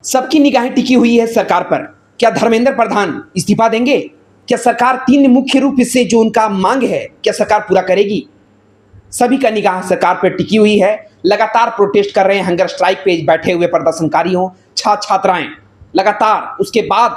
सबकी निगाहें टिकी हुई है सरकार पर। क्या धर्मेंद्र प्रधान इस्तीफा देंगे? क्या सरकार तीन मुख्य रूप से जो उनका मांग है क्या सरकार पूरा करेगी? सभी का निगाह सरकार पर टिकी हुई है। लगातार प्रोटेस्ट कर रहे हैं, हंगर स्ट्राइक पे बैठे हुए प्रदर्शनकारियों, छात्राएं लगातार। उसके बाद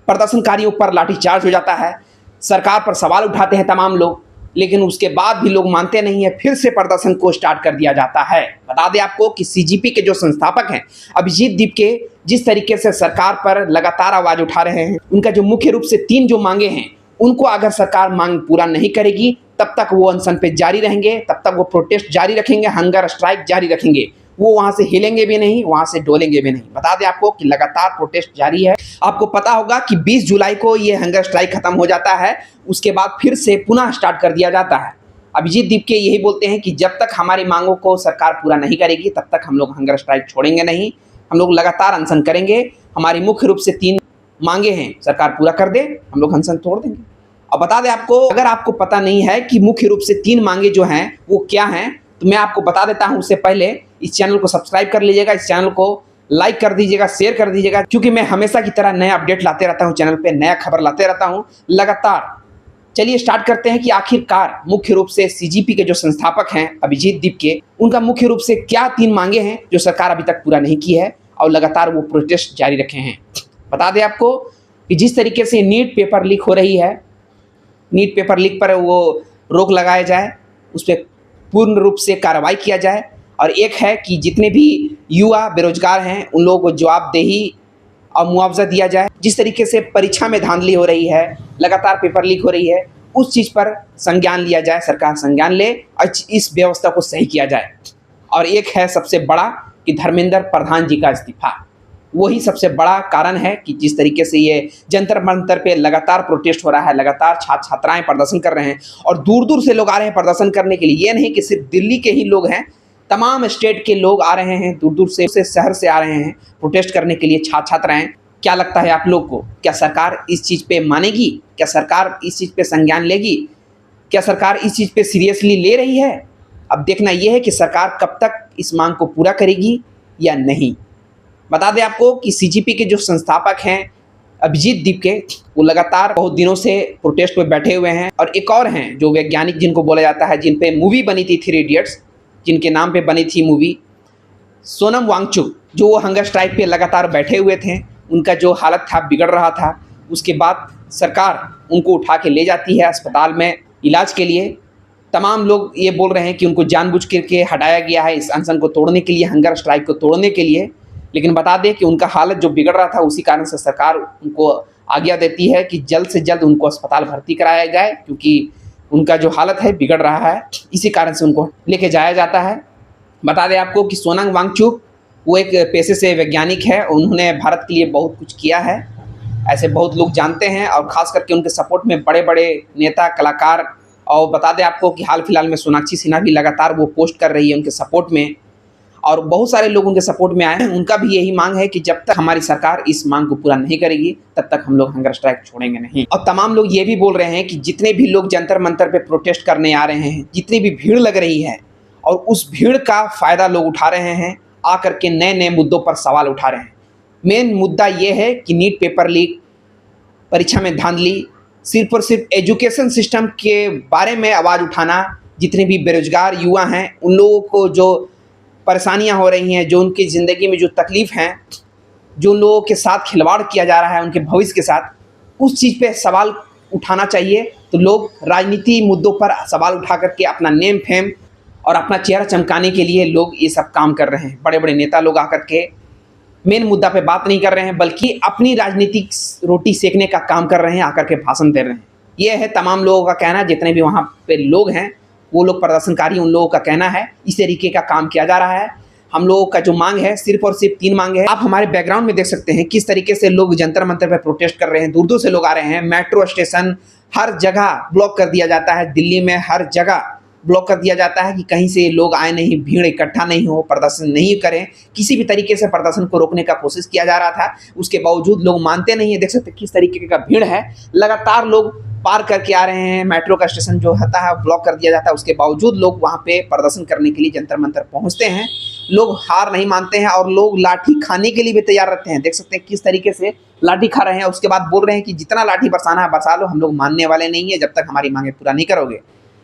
प्रदर्शनकारियों पर लाठीचार्ज हो जाता है, सरकार पर सवाल उठाते हैं तमाम लोग, लेकिन उसके बाद भी लोग मानते नहीं है, फिर से प्रदर्शन को स्टार्ट कर दिया जाता है। बता दें आपको कि सीजीपी के जो संस्थापक हैं अभिजीत दीपके जिस तरीके से सरकार पर लगातार आवाज उठा रहे हैं, उनका जो मुख्य रूप से तीन जो मांगे हैं उनको अगर सरकार मांग पूरा नहीं करेगी तब तक वो अनशन पे जारी रहेंगे, तब तक वो प्रोटेस्ट जारी रखेंगे, हंगर स्ट्राइक जारी रखेंगे। वो वहां से हिलेंगे भी नहीं, वहां से डोलेंगे भी नहीं। बता दें आपको कि लगातार प्रोटेस्ट जारी है। आपको पता होगा कि 20 जुलाई को ये हंगर स्ट्राइक खत्म हो जाता है, उसके बाद फिर से पुनः स्टार्ट कर दिया जाता है। अभिजीत दीपके यही बोलते हैं कि जब तक हमारी मांगों को सरकार पूरा नहीं करेगी तब तक हम लोग हंगर स्ट्राइक छोड़ेंगे नहीं, हम लोग लगातार अनशन करेंगे। हमारी मुख्य रूप से तीन मांगे हैं, सरकार पूरा कर दे, हम लोग अनशन तोड़ देंगे। अब बता दें आपको, अगर आपको पता नहीं है कि मुख्य रूप से तीन मांगे जो हैं वो क्या हैं, तो मैं आपको बता देता हूं। उससे पहले इस चैनल को सब्सक्राइब कर लीजिएगा, इस चैनल को लाइक कर दीजिएगा, शेयर कर दीजिएगा, क्योंकि मैं हमेशा की तरह नया अपडेट लाते रहता हूं, चैनल पे नया खबर लाते रहता हूं लगातार। चलिए स्टार्ट करते हैं कि आखिरकार मुख्य रूप से सीजीपी के जो संस्थापक हैं अभिजीत दीपके, उनका मुख्य रूप से क्या तीन मांगे हैं जो सरकार अभी तक पूरा नहीं की है और लगातार वो प्रोटेस्ट जारी रखे हैं। बता दें आपको कि जिस तरीके से नीट पेपर लीक हो रही है, नीट पेपर लीक पर वो रोक लगाया जाए, उस पर पूर्ण रूप से कार्रवाई किया जाए। और एक है कि जितने भी युवा बेरोजगार हैं उन लोगों को जवाबदेही और मुआवजा दिया जाए। जिस तरीके से परीक्षा में धांधली हो रही है, लगातार पेपर लीक हो रही है, उस चीज़ पर संज्ञान लिया जाए, सरकार संज्ञान ले और इस व्यवस्था को सही किया जाए। और एक है सबसे बड़ा कि धर्मेंद्र प्रधान जी का इस्तीफा, वही सबसे बड़ा कारण है कि जिस तरीके से ये जंतर मंतर पे लगातार प्रोटेस्ट हो रहा है, लगातार छात्राएं प्रदर्शन कर रहे हैं और दूर दूर से लोग आ रहे हैं प्रदर्शन करने के लिए। ये नहीं कि सिर्फ दिल्ली के ही लोग हैं, तमाम स्टेट के लोग आ रहे हैं, दूर दूर से शहर से आ रहे हैं प्रोटेस्ट करने के लिए छात्राएं। क्या लगता है आप लोग को, क्या सरकार इस चीज़ पे मानेगी? क्या सरकार इस चीज़ पे संज्ञान लेगी? क्या सरकार इस चीज़ पे सीरियसली ले रही है? अब देखना यह है कि सरकार कब तक इस मांग को पूरा करेगी या नहीं। बता दें आपको कि सीजीपी के जो संस्थापक हैं अभिजीत दीपके, वो लगातार बहुत दिनों से प्रोटेस्ट पे बैठे हुए हैं। और एक और हैं जो वैज्ञानिक जिनको बोला जाता है, जिन पे मूवी बनी थी 3 इडियट्स, जिनके नाम पे बनी थी मूवी, सोनम वांगचुक, जो वो हंगर स्ट्राइक पे लगातार बैठे हुए थे। उनका जो हालत था बिगड़ रहा था, उसके बाद सरकार उनको उठा के ले जाती है अस्पताल में इलाज के लिए। तमाम लोग ये बोल रहे हैं कि उनको जानबूझ करके हटाया गया है इस अनशन को तोड़ने के लिए, हंगर स्ट्राइक को तोड़ने के लिए। लेकिन बता दें कि उनका हालत जो बिगड़ रहा था, उसी कारण से सरकार उनको आज्ञा देती है कि जल्द से जल्द उनको अस्पताल भर्ती कराया जाए, क्योंकि उनका जो हालत है बिगड़ रहा है, इसी कारण से उनको लेके जाया जाता है। बता दें आपको कि सोनम वांगचुक वो एक पेशे से वैज्ञानिक है, उन्होंने भारत के लिए बहुत कुछ किया है, ऐसे बहुत लोग जानते हैं। और ख़ास करके उनके सपोर्ट में बड़े बड़े नेता, कलाकार, और बता दें आपको कि हाल फिलहाल में सोनाक्षी सिन्हा भी लगातार वो पोस्ट कर रही है उनके सपोर्ट में, और बहुत सारे लोग उनके सपोर्ट में आए हैं। उनका भी यही मांग है कि जब तक हमारी सरकार इस मांग को पूरा नहीं करेगी तब तक हम लोग हंगर स्ट्राइक छोड़ेंगे नहीं। और तमाम लोग ये भी बोल रहे हैं कि जितने भी लोग जंतर मंतर पे प्रोटेस्ट करने आ रहे हैं, जितनी भी भीड़ लग रही है, और उस भीड़ का फ़ायदा लोग उठा रहे हैं, आकर के नए नए मुद्दों पर सवाल उठा रहे हैं। मेन मुद्दा ये है कि नीट पेपर लीक, परीक्षा में धांधली, सिर्फ और सिर्फ एजुकेशन सिस्टम के बारे में आवाज़ उठाना। जितने भी बेरोजगार युवा हैं उन लोगों को जो परेशानियां हो रही हैं, जो उनकी ज़िंदगी में जो तकलीफ़ हैं, जो उन लोगों के साथ खिलवाड़ किया जा रहा है उनके भविष्य के साथ, उस चीज़ पे सवाल उठाना चाहिए। तो लोग राजनीति मुद्दों पर सवाल उठा करके अपना नेम फेम और अपना चेहरा चमकाने के लिए लोग ये सब काम कर रहे हैं। बड़े बड़े नेता लोग आकर के मेन मुद्दा पे बात नहीं कर रहे हैं, बल्कि अपनी राजनीतिक रोटी सेकने का काम कर रहे हैं, आकर के भाषण दे रहे हैं। ये है तमाम लोगों का कहना, जितने भी वहाँ पे लोग हैं, वो लोग प्रदर्शनकारी, उन लोगों का कहना है इस तरीके का काम किया जा रहा है। हम लोगों का जो मांग है सिर्फ और सिर्फ 3 मांग है। आप हमारे बैकग्राउंड में देख सकते हैं किस तरीके से लोग जंतर मंतर पे प्रोटेस्ट कर रहे हैं, दूर दूर से लोग आ रहे हैं। मेट्रो स्टेशन हर जगह ब्लॉक कर दिया जाता है, दिल्ली में हर जगह ब्लॉक कर दिया जाता है कि कहीं से लोग आए नहीं, भीड़ इकट्ठा नहीं हो, प्रदर्शन नहीं करें। किसी भी तरीके से प्रदर्शन को रोकने का कोशिश किया जा रहा था, उसके बावजूद लोग मानते नहीं है। देख सकते किस तरीके का भीड़ है, लगातार लोग पार करके आ रहे हैं। मेट्रो का स्टेशन जो होता है ब्लॉक कर दिया जाता है, उसके बावजूद लोग वहाँ पे प्रदर्शन करने के लिए जंतर मंतर पहुँचते हैं लोग हार नहीं मानते हैं और लोग लाठी खाने के लिए भी तैयार रहते हैं। देख सकते हैं किस तरीके से लाठी खा रहे हैं, उसके बाद बोल रहे हैं कि जितना लाठी बरसाना है बरसा लो, हम लोग मानने वाले नहीं है जब तक हमारी मांगे पूरा नहीं करोगे।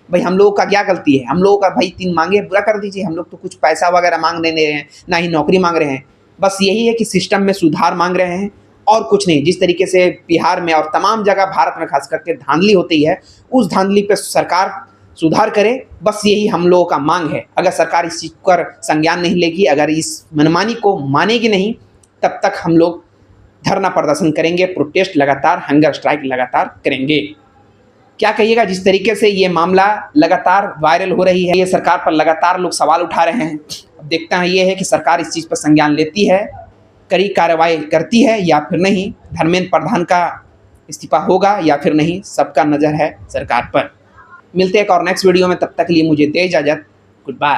भाई हम लोगों का क्या गलती है? हम लोगों का भाई 3 मांगे पूरा कर दीजिए। हम लोग तो कुछ पैसा वगैरह मांग नहीं रहे हैं, ना ही नौकरी मांग रहे हैं। बस यही है कि सिस्टम में सुधार मांग रहे हैं और कुछ नहीं। जिस तरीके से बिहार में और तमाम जगह भारत में खास करके धांधली होती है, उस धांधली पे सरकार सुधार करे, बस यही हम लोगों का मांग है। अगर सरकार इस चीज़ पर संज्ञान नहीं लेगी, अगर इस मनमानी को मानेगी नहीं, तब तक हम लोग धरना प्रदर्शन करेंगे, प्रोटेस्ट लगातार, हंगर स्ट्राइक लगातार करेंगे। क्या कहिएगा जिस तरीके से ये मामला लगातार वायरल हो रही है, ये सरकार पर लगातार लोग सवाल उठा रहे हैं। अब देखते हैं ये है कि सरकार इस चीज़ पर संज्ञान लेती है, कड़ी कार्रवाई करती है या फिर नहीं, धर्मेंद्र प्रधान का इस्तीफा होगा या फिर नहीं, सबका नज़र है सरकार पर। मिलते हैं एक और नेक्स्ट वीडियो में, तब तक के लिए मुझे दे इजाज़त। Good bye.